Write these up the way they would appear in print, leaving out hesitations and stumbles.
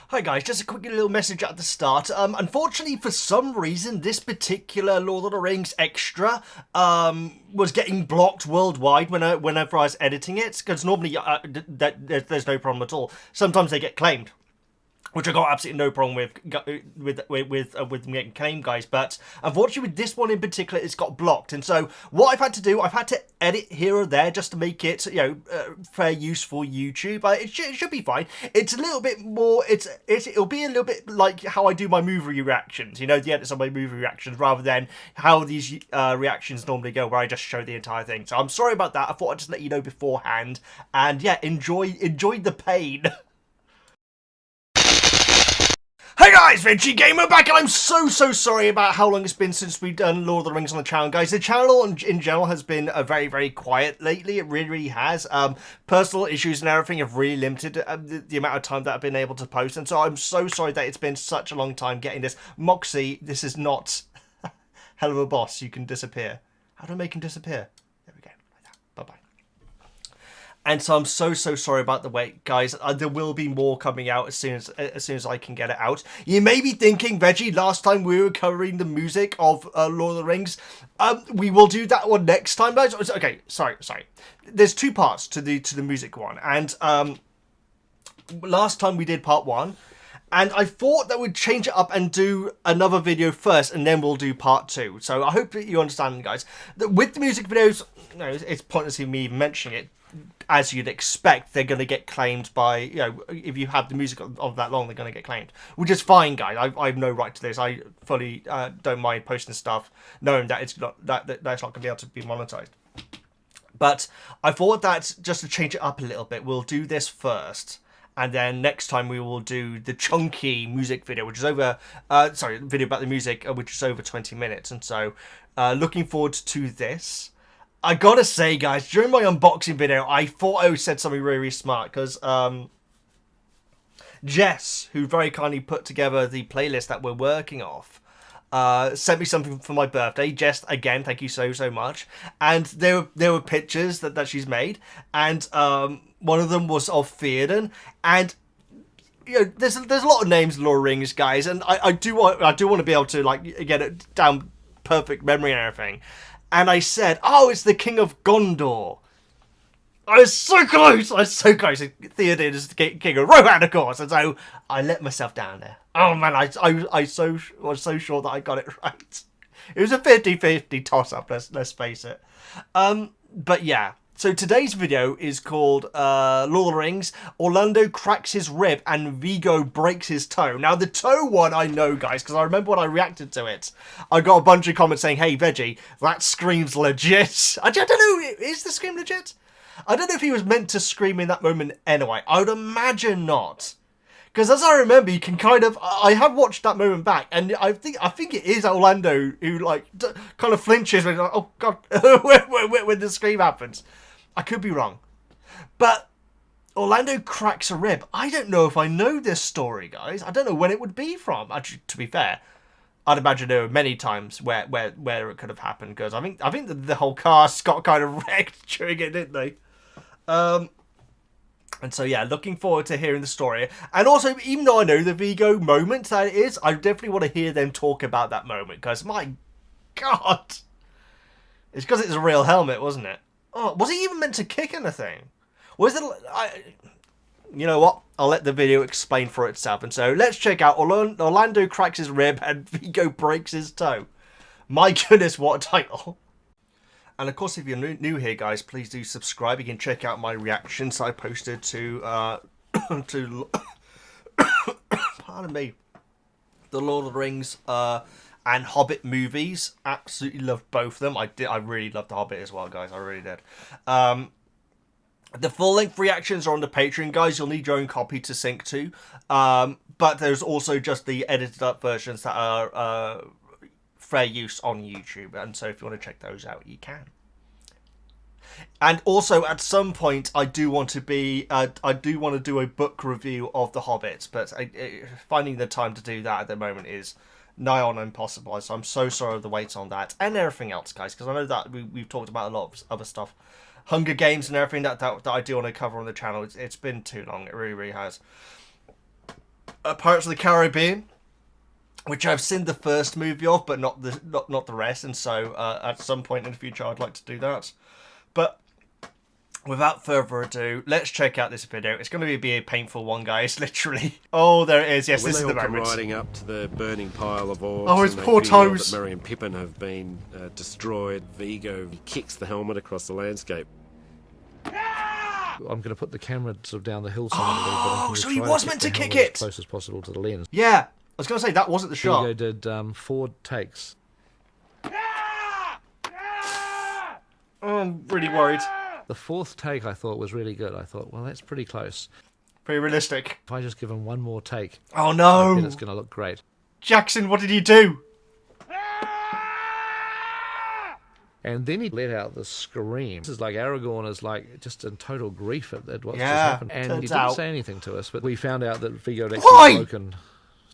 Hi guys, just a quick little message at the start. Unfortunately, for some reason, this particular Lord of the Rings extra was getting blocked worldwide whenever I was editing it. Because normally there's no problem at all. Sometimes they get claimed, which I got absolutely no problem with them getting claimed, guys. But unfortunately, with this one in particular, it's got blocked. And so what I've had to do, I've had to edit here or there just to make it, fair use for YouTube. It should be fine. It's a little bit more. It'll be a little bit like how I do my movie reactions. You know, the edits on my movie reactions, rather than how these reactions normally go, where I just show the entire thing. So I'm sorry about that. I thought I'd just let you know beforehand. And yeah, enjoy the pain. Hey guys, Veggie Gamer back, and I'm so sorry about how long it's been since we've done Lord of the Rings on the channel, guys. The channel in general has been very quiet lately. It really has. Personal issues and everything have really limited the amount of time that I've been able to post, and so I'm so sorry that it's been such a long time getting this. Moxie, this is not hell of a boss. You can disappear. How do I make him disappear? There we go. Like that. Bye-bye. And so I'm so sorry about the wait, guys. There will be more coming out as soon as I can get it out. You may be thinking, Veggie, last time we were covering the music of Lord of the Rings. We will do that one next time, guys. Okay, sorry. There's two parts to the music one, and last time we did part one. And I thought that we'd change it up and do another video first, and then we'll do part two. So I hope that you understand, guys, that with the music videos, it's pointless in me even mentioning it. As you'd expect, they're going to get claimed by, if you have the music of that long, they're going to get claimed. Which is fine, guys. I have no right to this. I fully don't mind posting stuff knowing that it's not that's not going to be able to be monetized. But I thought that just to change it up a little bit, we'll do this first. And then next time we will do the chunky music video, which is over, video about the music, which is over 20 minutes. And so, looking forward to this. I gotta say, guys, during my unboxing video, I thought I said something really smart, because Jess, who very kindly put together the playlist that we're working off, sent me something for my birthday. Jess, again, thank you so much. And there were pictures that she's made, and one of them was of Theoden, and there's a lot of names in Lord of the Rings, guys, and I do want to be able to get it down perfect memory and everything. And I said, oh, it's the King of Gondor. I was so close. Theoden is the King of Rohan, of course. And so I let myself down there. Oh, man, I was so sure that I got it right. It was a 50-50 toss-up, let's face it. But yeah. So today's video is called Lord of the Rings, Orlando cracks his rib and Viggo breaks his toe. Now the toe one I know, guys, because I remember when I reacted to it. I got a bunch of comments saying, hey Veggie, that scream's legit. I don't know, is the scream legit? I don't know if he was meant to scream in that moment anyway. I would imagine not. Because as I remember, you can kind of... I have watched that moment back, and I think it is Orlando who, kind of flinches when, oh, God, when the scream happens. I could be wrong. But Orlando cracks a rib. I don't know if I know this story, guys. I don't know when it would be from. Actually, to be fair, I'd imagine there were many times where it could have happened, because I think the whole cast got kind of wrecked during it, didn't they? And so, yeah, looking forward to hearing the story. And also, even though I know the Viggo moment that it is, I definitely want to hear them talk about that moment. Because, my God. It's because it's a real helmet, wasn't it? Oh, was he even meant to kick anything? Was it... You know what? I'll let the video explain for itself. And so, let's check out Orlando cracks his rib and Viggo breaks his toe. My goodness, what a title. And of course, if you're new here, guys, please do subscribe. You can check out my reactions I posted to pardon me, the Lord of the Rings and Hobbit movies. Absolutely loved both of them. I really loved the Hobbit as well, guys. I really did. The full-length reactions are on the Patreon, guys. You'll need your own copy to sync to. But there's also just the edited up versions that are fair use on YouTube, and so if you want to check those out, you can. And also, at some point, I do want to do a book review of The Hobbit, but finding the time to do that at the moment is nigh on impossible. So I'm so sorry of the wait on that and everything else, guys, because I know that we've talked about a lot of other stuff, Hunger Games and everything that I do want to cover on the channel. It's been too long. It really has. Pirates of the Caribbean, which I've seen the first movie of, but not the rest. And so at some point in the future, I'd like to do that. But without further ado, let's check out this video. It's going to be a painful one, guys. Literally. Oh, there it is. Yes, this is the moment. Riding up to the burning pile of orcs. Oh, his poor toes. That Merry and Pippin have been destroyed. Viggo kicks the helmet across the landscape. I'm going to put the camera sort of down the hillside. Oh, so he was meant to kick it! As close as possible to the lens. Yeah, I was going to say, that wasn't the shot. Viggo did 4 takes. Oh, I'm really worried. The 4th take I thought was really good. I thought, well, that's pretty close. Very realistic. If I just give him one more take, oh no! I bet it's going to look great. Jackson, what did you do? And then he let out the scream. This is like Aragorn is like just in total grief at what's just Yeah, happened. And he turns didn't out. say anything to us, but we found out that Viggo had Why? actually broken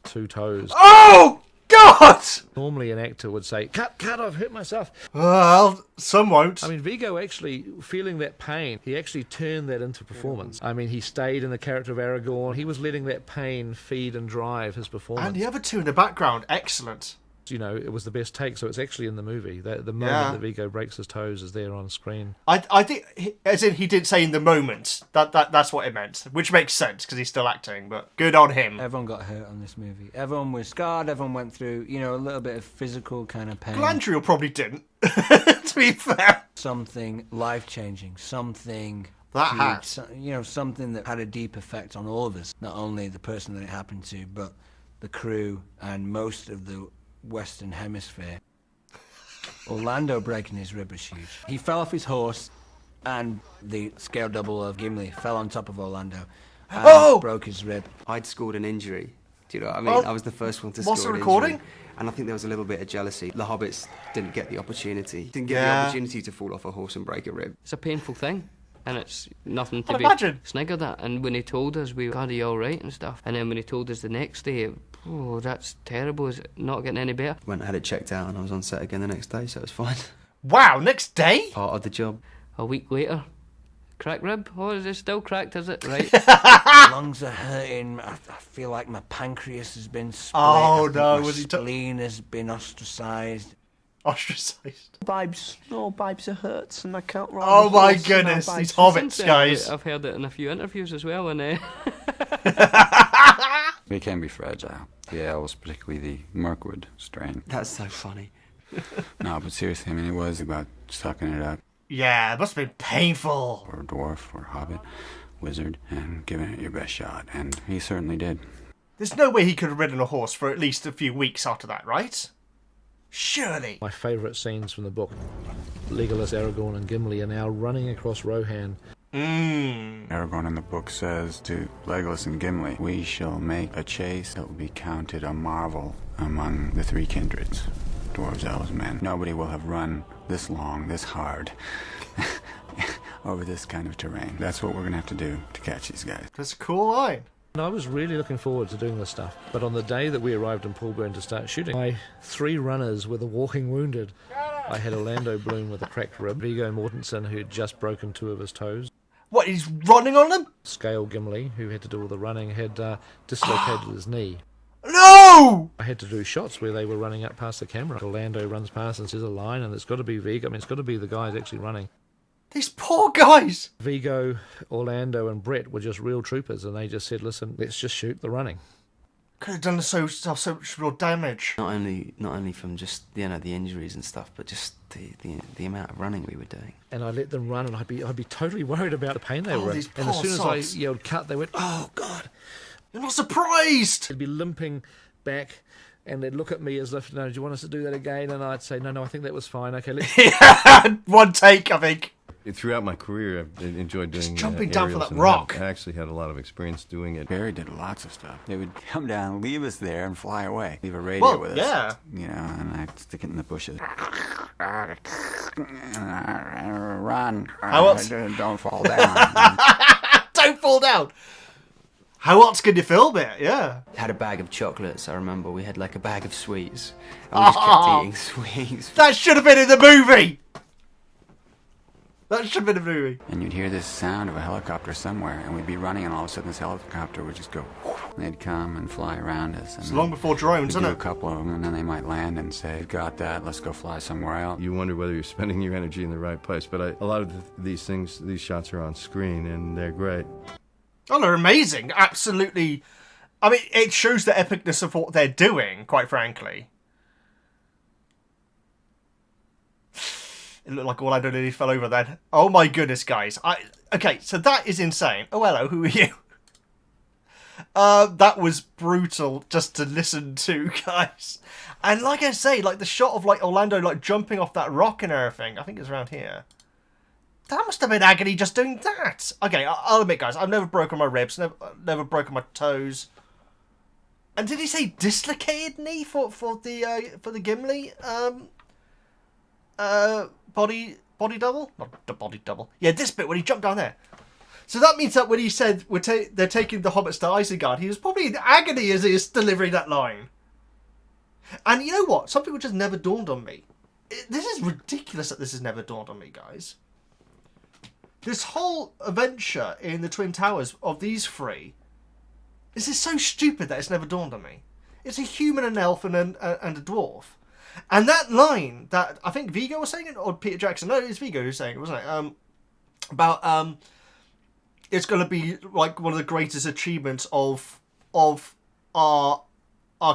2 toes. Oh, God! Normally an actor would say, cut, I've hurt myself. Well, some won't. I mean, Viggo actually, feeling that pain, he actually turned that into performance. I mean, he stayed in the character of Aragorn. He was letting that pain feed and drive his performance. And the other 2 in the background, excellent. You know, it was the best take, so it's actually in the movie. The moment that Viggo breaks his toes is there on screen. I think, as in he did say in the moment, that's what it meant, which makes sense because he's still acting, but good on him. Everyone got hurt on this movie. Everyone was scarred, everyone went through, you know, a little bit of physical kind of pain. Galadriel probably didn't, to be fair. Something life-changing, something... That had. You know, something that had a deep effect on all of us. Not only the person that it happened to, but the crew and most of the Western Hemisphere. Orlando breaking his rib was huge. He fell off his horse, and the scale double of Gimli fell on top of Orlando and broke his rib. I'd scored an injury. Do you know what I mean? I was the first one to score an recording? injury. And I think there was a little bit of jealousy. The hobbits didn't get the opportunity. Didn't get the opportunity to fall off a horse and break a rib. It's a painful thing. And it's nothing to imagine. be sniggered at. And when he told us, we God, are you all right and stuff. And then when he told us the next day, oh, that's terrible. Is it not getting any better? Went and had it checked out, and I was on set again the next day, so it was fine. Wow, next day? Part of the job. A week later, cracked rib? Oh, is it still cracked, is it? Right. Lungs are hurting. I feel like my pancreas has been split. Oh, no. My spleen has been ostracised. Ostracised. Babes, oh, babes, it hurts, and I can't ride. Oh my goodness, these hobbits, guys. I've heard it in a few interviews as well, and They can be fragile. The ales, particularly the Mirkwood strain. That's so funny. No, but seriously, I mean, it was about sucking it up. Yeah, it must have been painful. Or dwarf, or hobbit, wizard, and giving it your best shot. And he certainly did. There's no way he could have ridden a horse for at least a few weeks after that, right? Surely. My favourite scenes from the book. Legolas, Aragorn and Gimli are now running across Rohan. Aragorn in the book says to Legolas and Gimli, we shall make a chase that will be counted a marvel among the 3 kindreds. Dwarves, elves, men. Nobody will have run this long, this hard, over this kind of terrain. That's what we're going to have to do to catch these guys. That's a cool line. And I was really looking forward to doing this stuff. But on the day that we arrived in Poolburn to start shooting, my 3 runners were the walking wounded. I had Orlando Bloom with a cracked rib, Viggo Mortensen, who had just broken 2 of his toes. What, he's running on them? Scale Gimli, who had to do all the running, had dislocated his knee. No! I had to do shots where they were running up past the camera. Orlando runs past and says a line, and it's got to be Viggo. I mean, it's got to be the guys actually running. These poor guys! Viggo, Orlando and Brett were just real troopers, and they just said, listen, let's just shoot the running. Could have done so much real damage. Not only from just, you know, the injuries and stuff, but just the amount of running we were doing. And I let them run, and I'd be totally worried about the pain they were in. These And as poor soon as sods. I yelled cut, they went, oh, God. You're not surprised! They'd be limping back, and they'd look at me as if, no, do you want us to do that again? And I'd say, no, I think that was fine. Okay, let's... Yeah, one take, I think. Throughout my career, I've enjoyed doing jumping down from aerials that and rock. I actually had a lot of experience doing it. Barry did lots of stuff. They would come down, leave us there, and fly away. Leave a radio with us. Yeah. You know, and I'd stick it in the bushes. Run. Don't fall down. Don't fall down! How else could you film it? Yeah. Had a bag of chocolates, I remember. We had like a bag of sweets. And we just kept eating sweets. That should have been in the movie! That should have been a movie. And you'd hear this sound of a helicopter somewhere, and we'd be running, and all of a sudden this helicopter would just go, and they'd come and fly around us. And It's long before drones, we'd isn't do it? a couple of them, and then they might land and say, got that, let's go fly somewhere else. You wonder whether you're spending your energy in the right place, but a lot of these things, these shots are on screen, and they're great. Oh, they're amazing. Absolutely. I mean, it shows the epicness of what they're doing, quite frankly. It looked like Orlando nearly fell over then. Oh my goodness, guys. Okay, so that is insane. Oh, hello, who are you? That was brutal just to listen to, guys. And like I say, like the shot of like Orlando like jumping off that rock and everything. I think it's around here. That must have been agony just doing that. Okay, I'll admit, guys, I've never broken my ribs, never broken my toes. And did he say dislocated knee for the Gimli body double? Not the body double. Yeah, this bit when he jumped down there. So that means that when he said they're taking the hobbits to Isengard, he was probably in agony as he was delivering that line. And you know what? Some people just never dawned on me. This is ridiculous that this has never dawned on me, guys. This whole adventure in the Twin Towers of these three, this is so stupid that it's never dawned on me. It's a human, an elf, and a dwarf. And that line that I think Viggo was saying it, or Peter Jackson, no, it's Viggo who was saying it, wasn't it? About it's going to be like one of the greatest achievements of our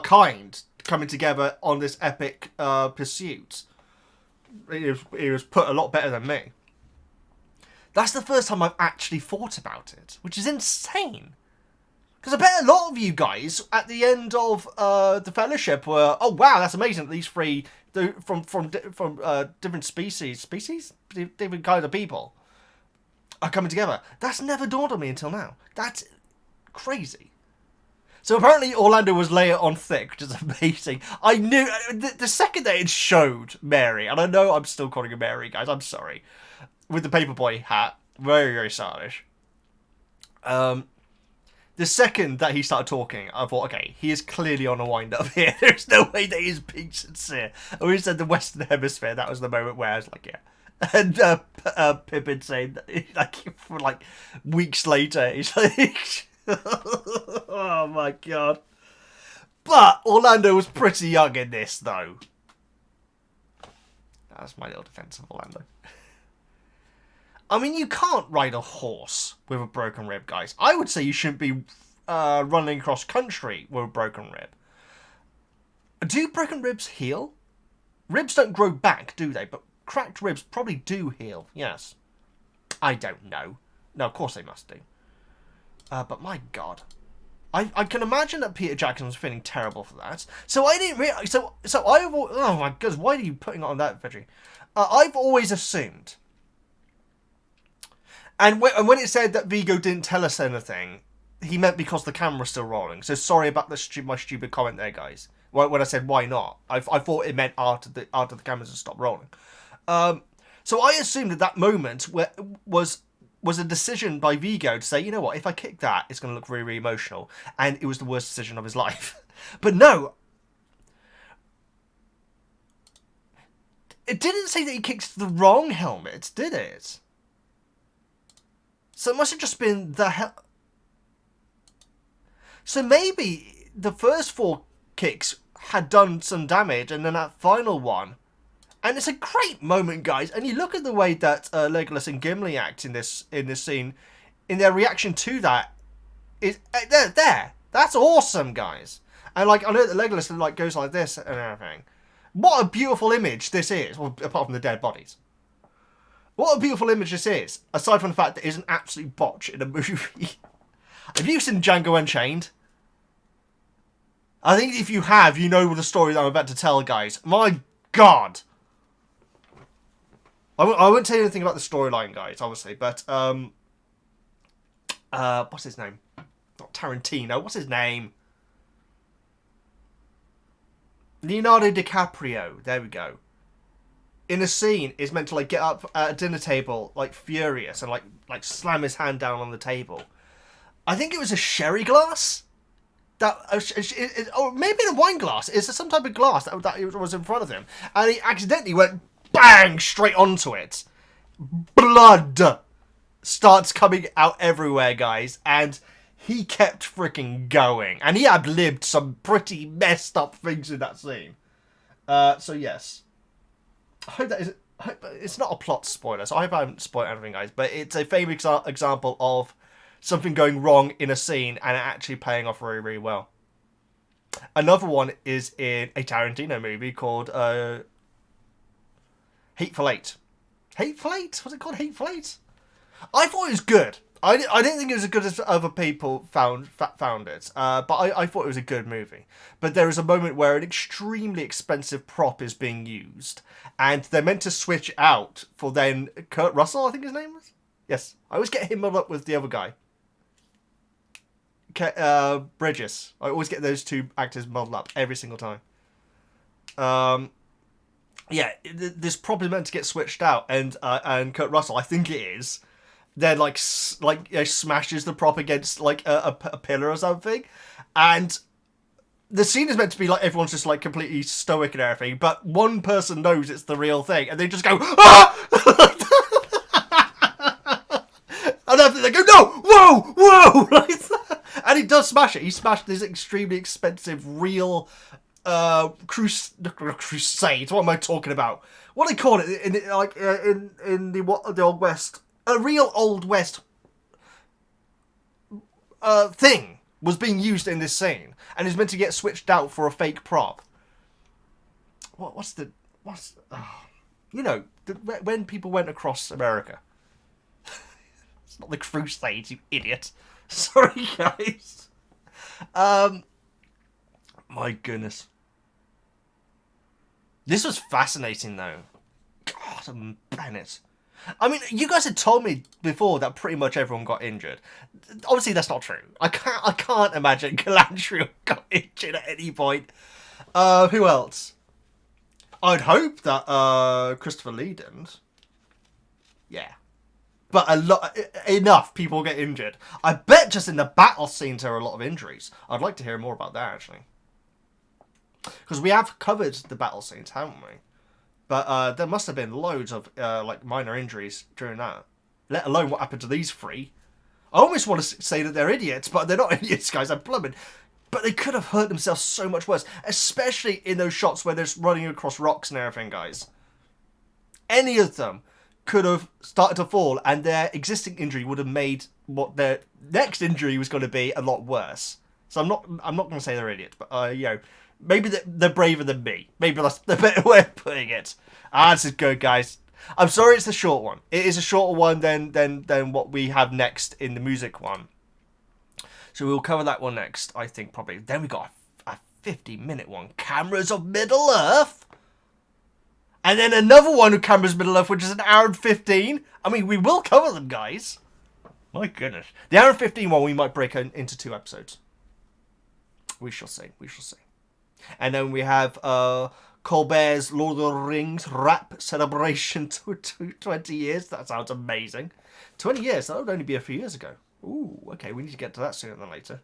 kind coming together on this epic pursuit. It was put a lot better than me. That's the first time I've actually thought about it, which is insane. Because I bet a lot of you guys at the end of the Fellowship were, oh wow, that's amazing that these three from different species, different kinds of people are coming together. That's never dawned on me until now. That's crazy. So apparently Orlando was layer on thick, which is amazing. I knew the second that it showed Mary, and I know I'm still calling her Mary, guys. I'm sorry. With the paperboy hat, very, very stylish. The second that he started talking, I thought, okay, he is clearly on a wind-up here. There's no way that he's being sincere. And when he said the Western Hemisphere, that was the moment where I was like, yeah. And Pippin saying that, like, for like weeks later, he's like, oh my god. But Orlando was pretty young in this, though. That's my little defense of Orlando. I mean, you can't ride a horse with a broken rib, guys. I would say you shouldn't be running cross country with a broken rib. Do broken ribs heal? Ribs don't grow back, do they? But cracked ribs probably do heal, yes. I don't know. No, of course they must do. But my god. I can imagine that Peter Jackson was feeling terrible for that. So I didn't realize... So I've... Oh my god, why are you putting it on that, Veggie? I've always assumed... And when it said that Viggo didn't tell us anything, he meant because the camera's still rolling. So sorry about my stupid comment there, guys. When I said why not, I thought it meant after the cameras had stopped rolling. So I assumed that moment was a decision by Viggo to say, you know what, if I kick that, it's going to look really, really emotional. And it was the worst decision of his life. But no. It didn't say that he kicked the wrong helmet, did it? So it must have just been the So maybe the first 4 kicks had done some damage, and then that final one. And it's a great moment, guys. And you look at the way that Legolas and Gimli act in this scene, in their reaction to that. There. That's awesome, guys. And like I know that Legolas like goes like this and everything. What a beautiful image this is, well, apart from the dead bodies. What a beautiful image this is, aside from the fact that it's an absolute botch in a movie. Have you seen Django Unchained? I think if you have, you know the story that I'm about to tell, guys. My god! I won't tell you anything about the storyline, guys, obviously, but, what's his name? Not Tarantino, what's his name? Leonardo DiCaprio, there we go. In a scene, is meant to like get up at a dinner table like furious and like slam his hand down on the table. I think it was a sherry glass, that or maybe a wine glass. It's some type of glass that was in front of him, and he accidentally went bang straight onto it. blood starts coming out everywhere, guys, and he kept freaking going, and he ad-libbed some pretty messed up things in that scene. So yes, I hope that is. It's not a plot spoiler, so I hope I haven't spoiled anything, guys. But it's a famous example of something going wrong in a scene and it actually paying off really, really well. Another one is in a Tarantino movie called Hateful Eight. Hateful Eight? Was it called Hateful Eight? I thought it was good. I didn't think it was as good as other people found it, but I thought it was a good movie. But there is a moment where an extremely expensive prop is being used, and they're meant to switch out for then Kurt Russell, I think his name was? Yes. I always get him muddled up with the other guy. Bridges. I always get those two actors muddled up every single time. Yeah, this prop is meant to get switched out, and Kurt Russell, I think it is, then smashes the prop against like a pillar or something, and the scene is meant to be like everyone's just like completely stoic and everything, but one person knows it's the real thing, and they just go ah! And after they go no, whoa, like that. And he does smash it. He smashed this extremely expensive real crusade. What am I talking about? What do they call it in the Old West? A real Old West thing was being used in this scene, and is meant to get switched out for a fake prop. When people went across America. It's not the Crusades, you idiot. Sorry, guys. My goodness. This was fascinating, though. God, Bennett. I mean, you guys had told me before that pretty much everyone got injured. Obviously, that's not true. I can't imagine Galadriel got injured at any point. Who else? I'd hope that Christopher Lee didn't. Yeah. But enough people get injured. I bet just in the battle scenes there are a lot of injuries. I'd like to hear more about that, actually. Because we have covered the battle scenes, haven't we? But there must have been loads of minor injuries during that. Let alone what happened to these three. I almost want to say that they're idiots, but they're not idiots, guys. I'm plumbing. But they could have hurt themselves so much worse. Especially in those shots where they're running across rocks and everything, guys. Any of them could have started to fall, and their existing injury would have made what their next injury was going to be a lot worse. So I'm not going to say they're idiots, but maybe they're braver than me. Maybe that's the better way of putting it. This is good, guys. I'm sorry it's a short one. It is a shorter one than what we have next in the music one. So we'll cover that one next, I think, probably. Then we got a 50-minute one. Cameras of Middle-earth. And then another one of Cameras Middle-earth, which is an hour and 15. I mean, we will cover them, guys. My goodness. The hour and 15 one, we might break into 2 episodes. We shall see. We shall see. And then we have Colbert's Lord of the Rings rap celebration to 20 years. That sounds amazing. 20 years? That would only be a few years ago. Ooh, okay. We need to get to that sooner than later.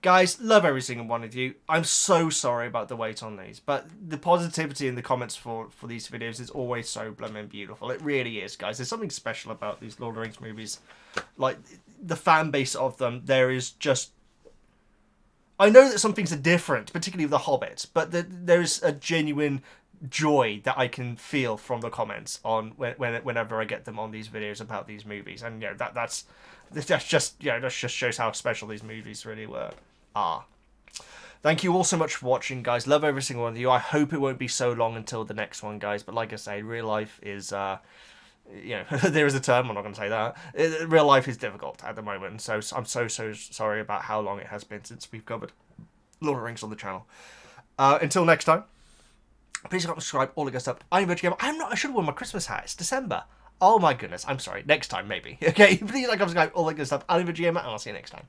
Guys, love every single one of you. I'm so sorry about the wait on these, but the positivity in the comments for these videos is always so blooming beautiful. It really is, guys. There's something special about these Lord of the Rings movies. Like, the fan base of them, there is just... I know that some things are different, particularly with The Hobbit, but there's a genuine joy that I can feel from the comments on whenever I get them on these videos about these movies. And, that just shows how special these movies really are. Thank you all so much for watching, guys. Love every single one of you. I hope it won't be so long until the next one, guys. But like I say, real life is, there is a term, I'm not going to say that. Real life is difficult at the moment. So I'm so sorry about how long it has been since we've covered Lord of the Rings on the channel. Until next time, please like, subscribe, all the good stuff. I'm Veggie. I should have worn my Christmas hat. It's December. Oh my goodness. I'm sorry. Next time, maybe. Okay, please like, subscribe, all the good stuff. I'm Veggie, and I'll see you next time.